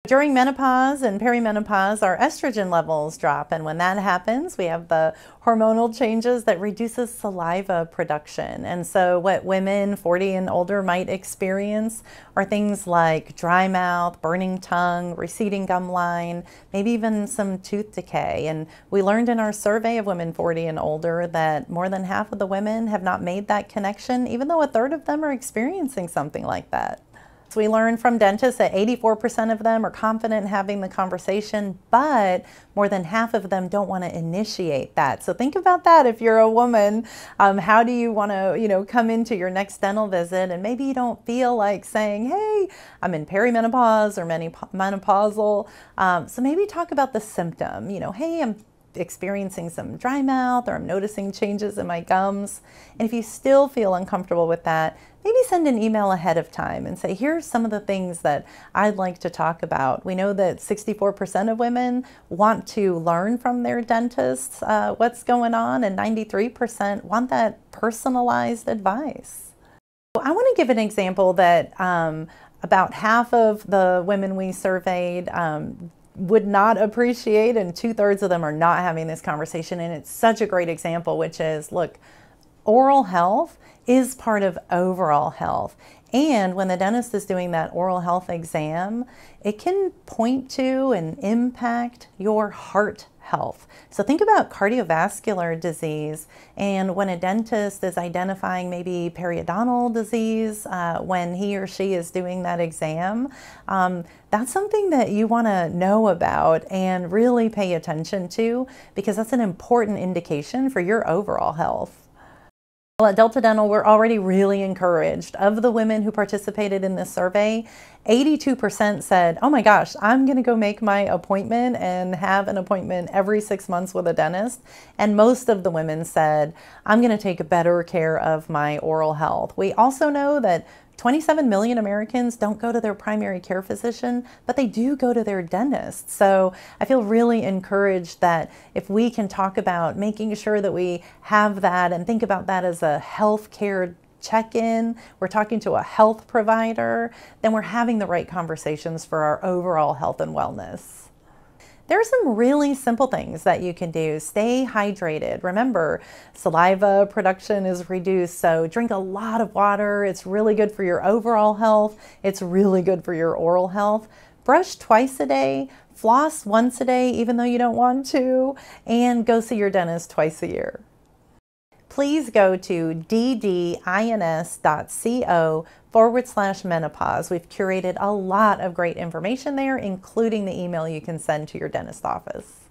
During menopause and perimenopause, our estrogen levels drop, and when that happens, we have the hormonal changes that reduces saliva production. And so what women 40 and older might experience are things like dry mouth, burning tongue, receding gum line, maybe even some tooth decay. And we learned in our survey of women 40 and older that more than half of the women have not made that connection, even though a third of them are experiencing something like that. So we learned from dentists that 84% of them are confident in having the conversation, but more than half of them don't want to initiate that. So think about that if you're a woman. How do you want to, come into your next dental visit and maybe you don't feel like saying, hey, I'm in perimenopause or menopausal. So maybe talk about the symptom, hey, I'm experiencing some dry mouth or I'm noticing changes in my gums. And if you still feel uncomfortable with that, maybe send an email ahead of time and say, here's some of the things that I'd like to talk about. We know that 64% of women want to learn from their dentists what's going on, and 93% want that personalized advice. I want to give an example that about half of the women we surveyed would not appreciate, and 2/3 of them are not having this conversation. And it's such a great example, which is, look, oral health is part of overall health. And when the dentist is doing that oral health exam, it can point to and impact your heart health. So think about cardiovascular disease, and when a dentist is identifying maybe periodontal disease when he or she is doing that exam, that's something that you want to know about and really pay attention to, because that's an important indication for your overall health. Well, at Delta Dental, we're already really encouraged. Of the women who participated in this survey, 82% said, oh my gosh, I'm going to go make my appointment and have an appointment every 6 months with a dentist. And most of the women said, I'm going to take better care of my oral health. We also know that 27 million Americans don't go to their primary care physician, but they do go to their dentist. So I feel really encouraged that if we can talk about making sure that we have that and think about that as a health care check-in, we're talking to a health provider, then we're having the right conversations for our overall health and wellness. There are some really simple things that you can do. Stay hydrated. Remember, saliva production is reduced, so drink a lot of water. It's really good for your overall health. It's really good for your oral health. Brush twice a day, floss once a day, even though you don't want to, and go see your dentist twice a year. Please go to ddins.co/menopause. We've curated a lot of great information there, including the email you can send to your dentist office.